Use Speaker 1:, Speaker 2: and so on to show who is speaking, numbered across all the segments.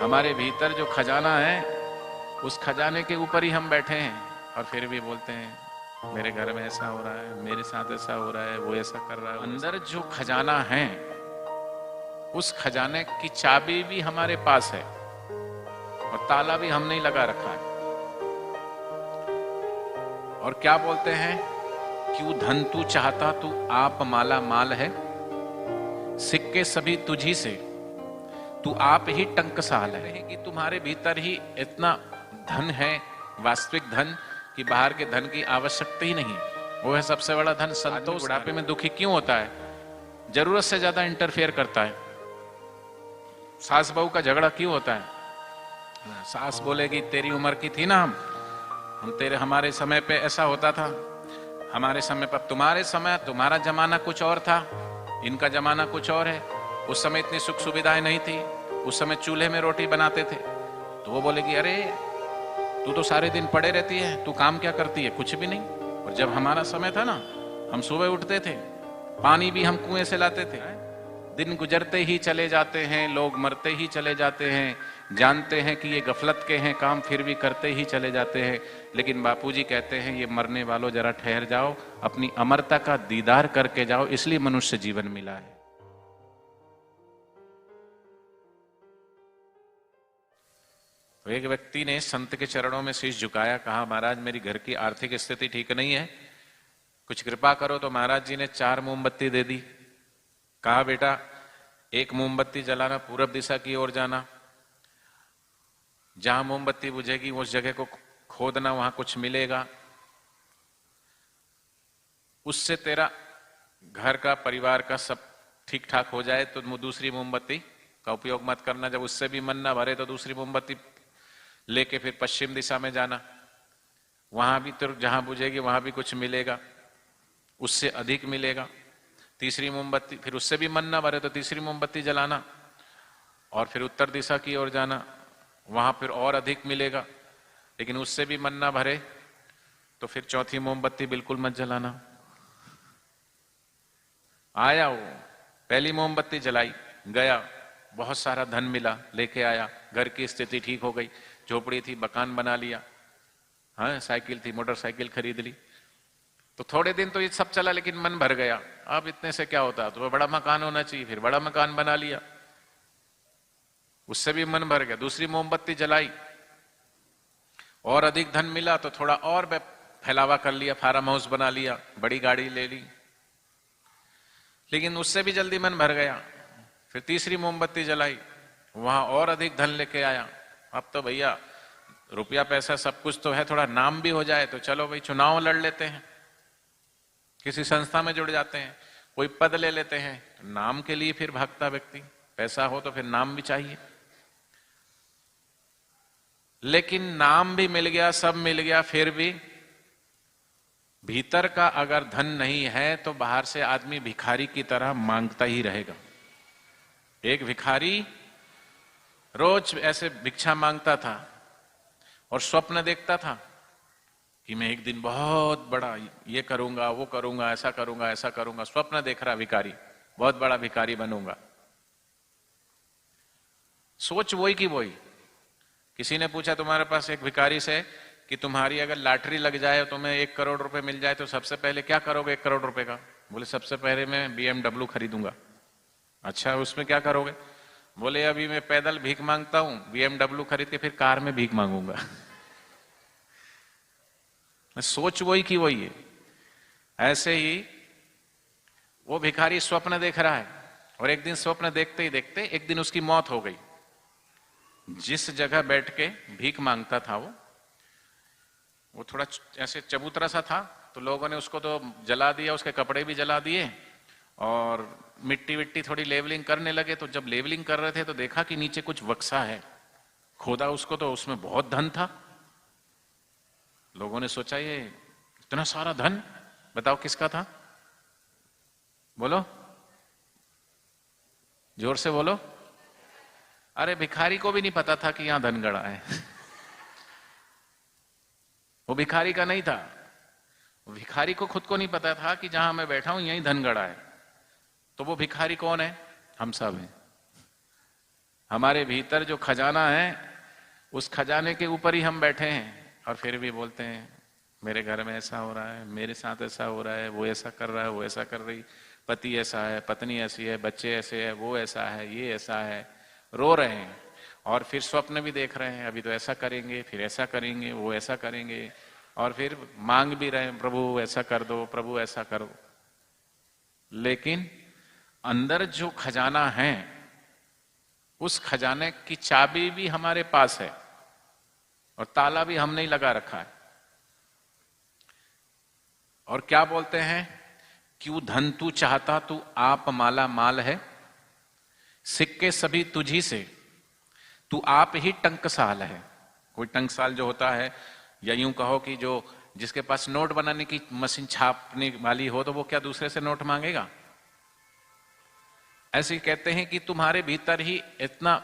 Speaker 1: हमारे भीतर जो खजाना है उस खजाने के ऊपर ही हम बैठे हैं और फिर भी बोलते हैं मेरे घर में ऐसा हो रहा है, मेरे साथ ऐसा हो रहा है, वो ऐसा कर रहा है। अंदर जो खजाना है उस खजाने की चाबी भी हमारे पास है और ताला भी हमने ही लगा रखा है। और क्या बोलते हैं, क्यों धन तू चाहता, तू आप माला माल है, सिक्के सभी तुझी से, तू आप ही टंकसाल है। कि तुम्हारे भीतर ही इतना धन है, वास्तविक धन, कि बाहर के धन की आवश्यकता ही नहीं। वो है सबसे बड़ा धन संतोष। बुढ़ापे में दुखी क्यों होता है? जरूरत से ज्यादा इंटरफेयर करता है। सास बहू का झगड़ा क्यों होता है? सास बोलेगी तेरी उम्र की थी ना, हम तेरे हमारे समय पे ऐसा होता था, हमारे समय पर, तुम्हारे समय, तुम्हारा जमाना कुछ और था, इनका जमाना कुछ और है। उस समय इतनी सुख सुविधाएं नहीं थी, उस समय चूल्हे में रोटी बनाते थे। तो वो बोलेगी अरे तू तो सारे दिन पड़े रहती है, तू काम क्या करती है? कुछ भी नहीं। और जब हमारा समय था ना, हम सुबह उठते थे, पानी भी हम कुएं से लाते थे। दिन गुजरते ही चले जाते हैं, लोग मरते ही चले जाते हैं, जानते हैं कि ये गफलत के हैं काम, फिर भी करते ही चले जाते हैं। लेकिन बापूजी कहते हैं ये मरने वालों जरा ठहर जाओ, अपनी अमरता का दीदार करके जाओ, इसलिए मनुष्य जीवन मिला है। तो एक व्यक्ति ने संत के चरणों में शीश झुकाया, कहा महाराज मेरी घर की आर्थिक स्थिति ठीक नहीं है, कुछ कृपा करो। तो महाराज जी ने 4 मोमबत्ती दे दी। कहा बेटा एक मोमबत्ती जलाना, पूरब दिशा की ओर जाना, जहां मोमबत्ती बुझेगी उस जगह को खोदना, वहां कुछ मिलेगा, उससे तेरा घर का, परिवार का सब ठीक ठाक हो जाए तो दूसरी मोमबत्ती का उपयोग मत करना। जब उससे भी मन ना भरे तो दूसरी मोमबत्ती लेके फिर पश्चिम दिशा में जाना, वहां भी तो जहां बुझेगी वहां भी कुछ मिलेगा, उससे अधिक मिलेगा। तीसरी मोमबत्ती, फिर उससे भी मन ना भरे तो तीसरी मोमबत्ती जलाना और फिर उत्तर दिशा की ओर जाना, वहां फिर और अधिक मिलेगा, लेकिन उससे भी मन ना भरे तो फिर चौथी मोमबत्ती बिल्कुल मत जलाना। आया वो, पहली मोमबत्ती जलाई, गया, बहुत सारा धन मिला, लेके आया, घर की स्थिति ठीक हो गई, झोपड़ी थी मकान बना लिया, हाँ साइकिल थी मोटरसाइकिल खरीद ली। तो थोड़े दिन तो ये सब चला, लेकिन मन भर गया, अब इतने से क्या होता, तो बड़ा मकान होना चाहिए, फिर बड़ा मकान बना लिया, उससे भी मन भर गया। दूसरी मोमबत्ती जलाई और अधिक धन मिला तो थोड़ा और फैलावा कर लिया, फार्म हाउस बना लिया, बड़ी गाड़ी ले ली, लेकिन उससे भी जल्दी मन भर गया। फिर तीसरी मोमबत्ती जलाई, वहां और अधिक धन लेके आया। अब तो भैया रुपया पैसा सब कुछ तो है, थोड़ा नाम भी हो जाए तो चलो भाई चुनाव लड़ लेते हैं, किसी संस्था में जुड़ जाते हैं, कोई पद ले लेते हैं। नाम के लिए फिर भागता व्यक्ति, पैसा हो तो फिर नाम भी चाहिए। लेकिन नाम भी मिल गया, सब मिल गया, फिर भी भीतर का अगर धन नहीं है तो बाहर से आदमी भिखारी की तरह मांगता ही रहेगा। एक भिखारी रोज ऐसे भिक्षा मांगता था और स्वप्न देखता था कि मैं एक दिन बहुत बड़ा ये करूंगा, वो करूंगा, ऐसा करूंगा, ऐसा करूंगा। स्वप्न देख रहा भिखारी, बहुत बड़ा भिखारी बनूंगा। सोच वही की वही। किसी ने पूछा तुम्हारे पास एक भिखारी से कि तुम्हारी अगर लॉटरी लग जाए, तुम्हें 1 करोड़ रुपए मिल जाए तो सबसे पहले क्या करोगे 1 करोड़ रुपए का? बोले सबसे पहले मैं BMW खरीदूंगा। अच्छा उसमें क्या करोगे? बोले अभी मैं पैदल भीख मांगता हूं, BMW खरीद के फिर कार में भीख मांगूंगा। सोच वही की वही है। ऐसे ही वो भिखारी स्वप्न देख रहा है और एक दिन स्वप्न देखते ही देखते एक दिन उसकी मौत हो गई। जिस जगह बैठ के भीख मांगता था वो थोड़ा ऐसे चबूतरा सा था, तो लोगों ने उसको तो जला दिया, उसके कपड़े भी जला दिए और मिट्टी विट्टी थोड़ी लेवलिंग करने लगे। तो जब लेवलिंग कर रहे थे तो देखा कि नीचे कुछ बक्सा है, खोदा उसको तो उसमें बहुत धन था। लोगों ने सोचा ये इतना सारा धन, बताओ किसका था? बोलो, जोर से बोलो। अरे भिखारी को भी नहीं पता था कि यहां धन गड़ा है। वो भिखारी का नहीं था, भिखारी को खुद को नहीं पता था कि जहां मैं बैठा हूं यहीं धन गड़ा है। तो वो भिखारी कौन है? हम सब हैं। हमारे भीतर जो खजाना है उस खजाने के ऊपर ही हम बैठे हैं और फिर भी बोलते हैं मेरे घर में ऐसा हो रहा है, मेरे साथ ऐसा हो रहा है, वो ऐसा कर रहा है, वो ऐसा कर रही, पति ऐसा है, पत्नी ऐसी है, बच्चे ऐसे है, वो ऐसा है, ये ऐसा है, रो रहे हैं और फिर स्वप्न भी देख रहे हैं अभी तो ऐसा करेंगे, फिर ऐसा करेंगे, वो ऐसा करेंगे और फिर मांग भी रहे हैं प्रभु ऐसा कर दो, प्रभु ऐसा करो। लेकिन अंदर जो खजाना है उस खजाने की चाबी भी हमारे पास है और ताला भी हमने ही लगा रखा है। और क्या बोलते हैं, क्यों धन तू चाहता तू आप माला माल है, सिक्के सभी तुझी से तू आप ही टंकसाल है। कोई टंकसाल जो होता है, या यूं कहो कि जो जिसके पास नोट बनाने की मशीन छापने वाली हो तो वो क्या दूसरे से नोट मांगेगा? ऐसे कहते हैं कि तुम्हारे भीतर ही इतना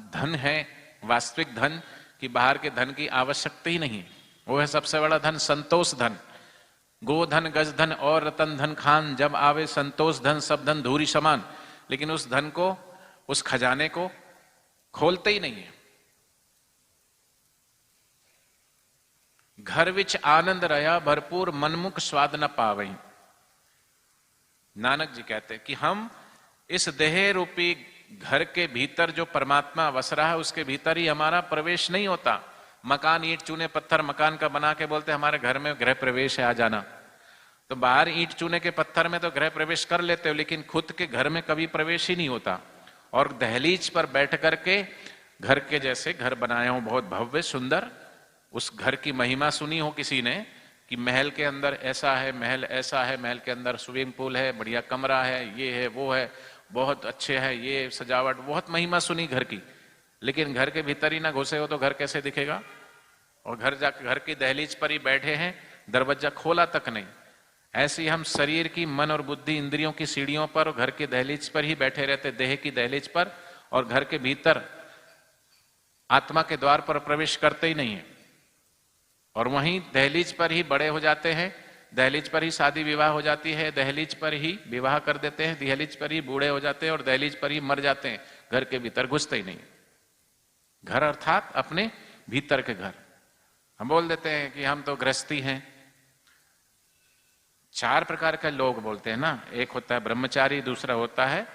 Speaker 1: धन है, वास्तविक धन, कि बाहर के धन की आवश्यकता ही नहीं। वो है सबसे बड़ा धन, संतोष धन। गोधन गज धन और रतन धन खान, जब आवे संतोष धन सब धन धूरी समान। लेकिन उस धन को, उस खजाने को खोलते ही नहीं है। घर विच आनंद रहा भरपूर, मनमुख स्वाद न पावई। नानक जी कहते हैं कि हम इस देह रूपी घर के भीतर जो परमात्मा वस रहा है उसके भीतर ही हमारा प्रवेश नहीं होता। मकान ईंट चूने पत्थर मकान का बना के बोलते हमारे घर में गृह प्रवेश है, आ जाना। तो बाहर ईंट चूने के पत्थर में तो गृह प्रवेश कर लेते हो, लेकिन खुद के घर में कभी प्रवेश ही नहीं होता। और दहलीज पर बैठ करके घर के जैसे घर बनाया हूं, बहुत भव्य सुंदर, उस घर की महिमा सुनी हो किसी ने कि महल के अंदर ऐसा है, महल ऐसा है, महल के अंदर स्विमिंग पूल है, बढ़िया कमरा है, ये है, वो है, बहुत अच्छे है, ये सजावट, बहुत महिमा सुनी घर की। लेकिन घर के भीतर ही ना घुसे हो तो घर कैसे दिखेगा? और घर की दहलीज पर ही बैठे हैं, दरवाजा खोला तक नहीं। ऐसे ही हम शरीर की, मन और बुद्धि, इंद्रियों की सीढ़ियों पर और घर की दहलीज पर ही बैठे रहते, देह की दहलीज पर, और घर के भीतर आत्मा के द्वार पर प्रवेश करते ही नहीं है। और वहीं दहलीज पर ही बड़े हो जाते हैं, दहलीज पर ही शादी विवाह हो जाती है, दहलीज पर ही विवाह कर देते हैं, दहलीज पर ही बूढ़े हो जाते हैं और दहलीज पर ही मर जाते हैं। घर के भीतर घुसते ही नहीं। घर अर्थात अपने भीतर के घर। हम बोल देते हैं कि हम तो गृहस्थी हैं। 4 प्रकार के लोग बोलते हैं ना, एक होता है ब्रह्मचारी, दूसरा होता है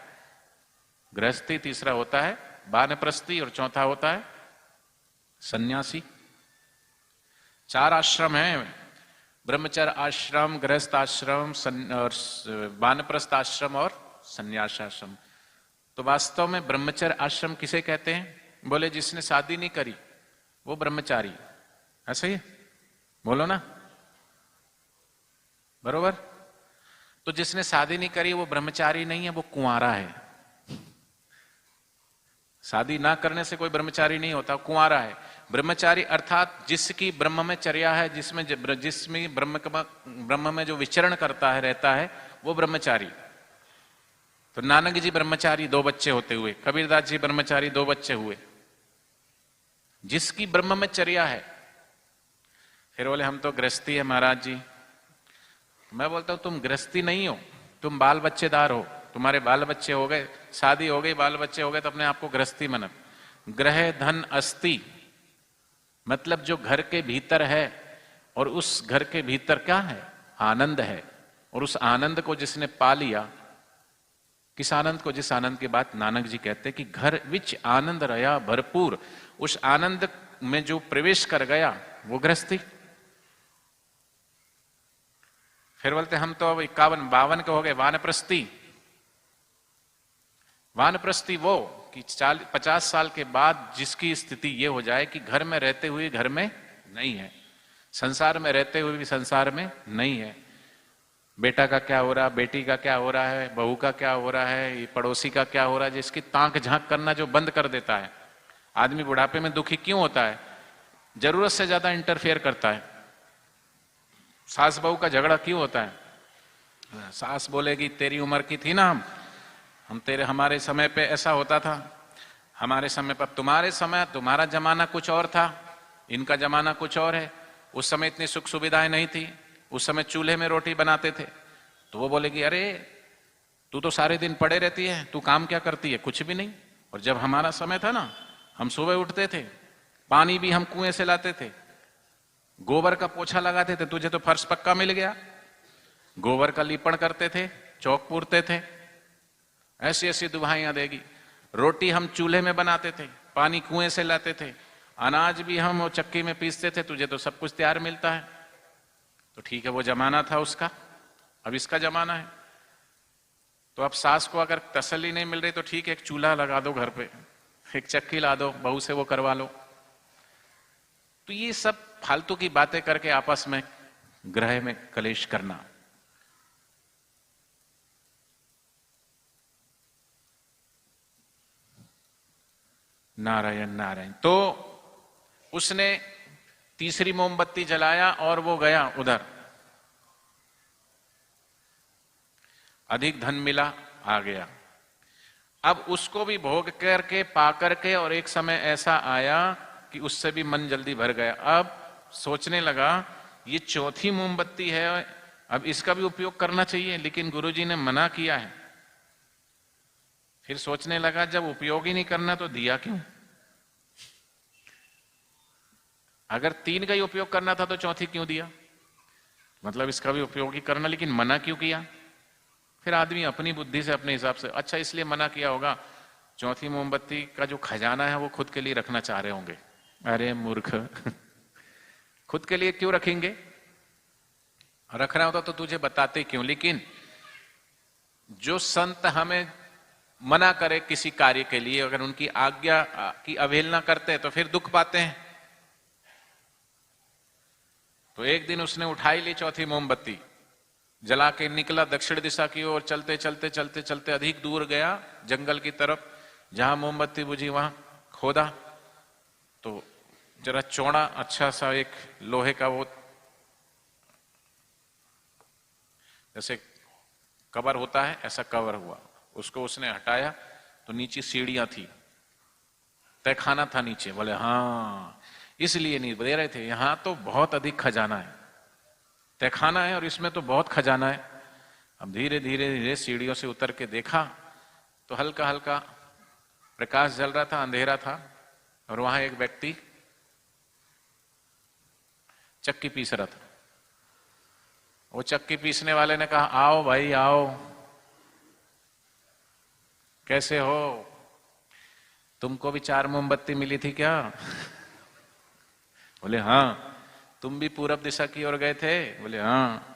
Speaker 1: गृहस्थी, तीसरा होता है वानप्रस्थी और चौथा होता है सन्यासी। 4 आश्रम हैं, ब्रह्मचर्य आश्रम, गृहस्थ आश्रम, वानप्रस्थ आश्रम और संन्यास आश्रम। तो वास्तव में ब्रह्मचर्य आश्रम किसे कहते हैं? बोले जिसने शादी नहीं करी वो ब्रह्मचारी। ऐसा ही बोलो ना, बरोबर? तो जिसने शादी नहीं करी वो ब्रह्मचारी नहीं है, वो कुंवारा है। शादी ना करने से कोई ब्रह्मचारी नहीं होता, कुंवारा है। ब्रह्मचारी अर्थात जिसकी ब्रह्म में चर्या है, जिसमें ब्रह्म में जो विचरण करता है, रहता है, वो ब्रह्मचारी। तो नानक जी ब्रह्मचारी 2 बच्चे होते हुए, कबीरदास जी ब्रह्मचारी 2 बच्चे हुए, जिसकी ब्रह्म में चर्या है। फिर बोले हम तो गृहस्थी है महाराज जी। मैं बोलता हूं तुम गृहस्थी नहीं हो, तुम बाल बच्चेदार हो। तुम्हारे बाल बच्चे हो गए, शादी हो गई, बाल बच्चे हो गए, तो अपने आप को गृहस्थी मानो। ग्रह धन अस्ति मतलब जो घर के भीतर है, और उस घर के भीतर क्या है? आनंद है। और उस आनंद को जिसने पा लिया, किस आनंद को? जिस आनंद की बात नानक जी कहते हैं कि घर विच आनंद रहा भरपूर, उस आनंद में जो प्रवेश कर गया वो गृहस्थी। फिर बोलते हम तो अब 51-52 के हो गए, वानप्रस्थी। वानप्रस्थी वो कि 50 साल के बाद जिसकी स्थिति ये हो जाए कि घर में रहते हुए घर में नहीं है, संसार में रहते हुए भी संसार में नहीं है। बेटा का क्या हो रहा, बेटी का क्या हो रहा है, बहू का क्या हो रहा है, ये पड़ोसी का क्या हो रहा है, जिसकी ताक झांक करना जो बंद कर देता है। आदमी बुढ़ापे में दुखी क्यों होता है? जरूरत से ज्यादा इंटरफेयर करता है। सास बहू का झगड़ा क्यों होता है? सास बोलेगी तेरी उम्र की थी ना, हमारे समय पे ऐसा होता था, हमारे समय पर, तुम्हारे समय, तुम्हारा जमाना कुछ और था, इनका जमाना कुछ और है। उस समय इतनी सुख सुविधाएं नहीं थी, उस समय चूल्हे में रोटी बनाते थे। तो वो बोलेगी अरे तू तो सारे दिन पड़े रहती है, तू काम क्या करती है? कुछ भी नहीं। और जब हमारा समय था ना, हम सुबह उठते थे, पानी भी हम कुएं से लाते थे, गोबर का पोछा लगाते थे, तुझे तो फर्श पक्का मिल गया, गोबर का लीपण करते थे, चौक पूरते थे, ऐसी ऐसी दुहाइयां देगी। रोटी हम चूल्हे में बनाते थे, पानी कुएं से लाते थे, अनाज भी हम चक्की में पीसते थे, तुझे तो सब कुछ तैयार मिलता है। तो ठीक है, वो जमाना था उसका, अब इसका जमाना है। तो अब सास को अगर तसल्ली नहीं मिल रही तो ठीक है, एक चूल्हा लगा दो घर पे, एक चक्की ला दो, बहू से वो करवा लो। तो ये सब फालतू की बातें करके आपस में ग्रह में कलेश करना। नारायण नारायण। तो उसने तीसरी मोमबत्ती जलाया और वो गया उधर, अधिक धन मिला, आ गया। अब उसको भी भोग करके पा करके, और एक समय ऐसा आया कि उससे भी मन जल्दी भर गया। अब सोचने लगा ये चौथी मोमबत्ती है, अब इसका भी उपयोग करना चाहिए, लेकिन गुरुजी ने मना किया है। फिर सोचने लगा जब उपयोग ही नहीं करना तो दिया क्यों? अगर 3 का ही उपयोग करना था तो चौथी क्यों दिया? मतलब इसका भी उपयोग ही करना, लेकिन मना क्यों किया? फिर आदमी अपनी बुद्धि से अपने हिसाब से, अच्छा इसलिए मना किया होगा, चौथी मोमबत्ती का जो खजाना है वो खुद के लिए रखना चाह रहे होंगे। अरे मूर्ख खुद के लिए क्यों रखेंगे? रखना होता तो तुझे बताते क्यों? लेकिन जो संत हमें मना करे किसी कार्य के लिए, अगर उनकी आज्ञा की अवहेलना करते हैं तो फिर दुख पाते हैं। तो एक दिन उसने उठाई ली चौथी मोमबत्ती, जला के निकला दक्षिण दिशा की ओर, चलते चलते चलते चलते अधिक दूर गया जंगल की तरफ। जहां मोमबत्ती बुझी वहां खोदा तो जरा चौड़ा अच्छा सा एक लोहे का वो जैसे कवर होता है, ऐसा कवर हुआ। उसको उसने हटाया तो नीचे सीढ़ियां थी, तहखाना था नीचे। बोले हाँ, इसलिए नहीं दे रहे थे, यहां तो बहुत अधिक खजाना है, तहखाना है और इसमें तो बहुत खजाना है। अब धीरे धीरे धीरे सीढ़ियों से उतर के देखा तो हल्का हल्का प्रकाश जल रहा था, अंधेरा था, और वहां एक व्यक्ति चक्की पीस रहा था। वो चक्की पीसने वाले ने कहा, आओ भाई आओ, कैसे हो? तुमको भी 4 मोमबत्ती मिली थी क्या? बोले हाँ। तुम भी पूरब दिशा की ओर गए थे? बोले हाँ।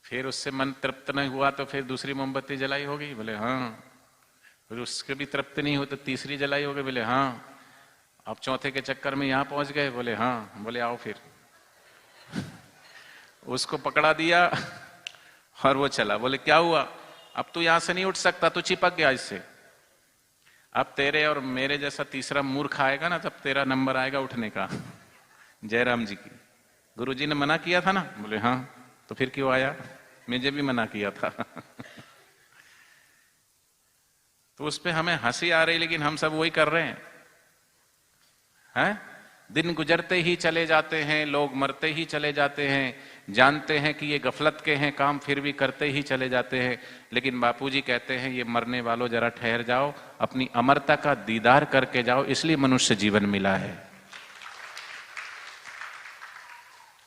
Speaker 1: फिर उससे मन तृप्त नहीं हुआ तो फिर दूसरी मोमबत्ती जलाई होगी? बोले हाँ। फिर उसके भी तृप्त नहीं हुआ तो तीसरी जलाई होगी? बोले हाँ। अब चौथे के चक्कर में यहां पहुंच गए? बोले हाँ। बोले आओ फिर। उसको पकड़ा दिया और वो चला। बोले क्या हुआ? अब तू यहां से नहीं उठ सकता, तू चिपक गया इससे। अब तेरे और मेरे जैसा तीसरा मूर्ख आएगा ना, तब तेरा नंबर आएगा उठने का। जयराम जी की गुरुजी ने मना किया था ना? बोले हाँ। तो फिर क्यों आया? मुझे भी मना किया था। तो उस पे हमें हंसी आ रही, लेकिन हम सब वही कर रहे हैं। दिन गुजरते ही चले जाते हैं, लोग मरते ही चले जाते हैं, जानते हैं कि ये गफलत के हैं काम, फिर भी करते ही चले जाते हैं। लेकिन बापूजी कहते हैं ये मरने वालों जरा ठहर जाओ, अपनी अमरता का दीदार करके जाओ, इसलिए मनुष्य जीवन मिला है।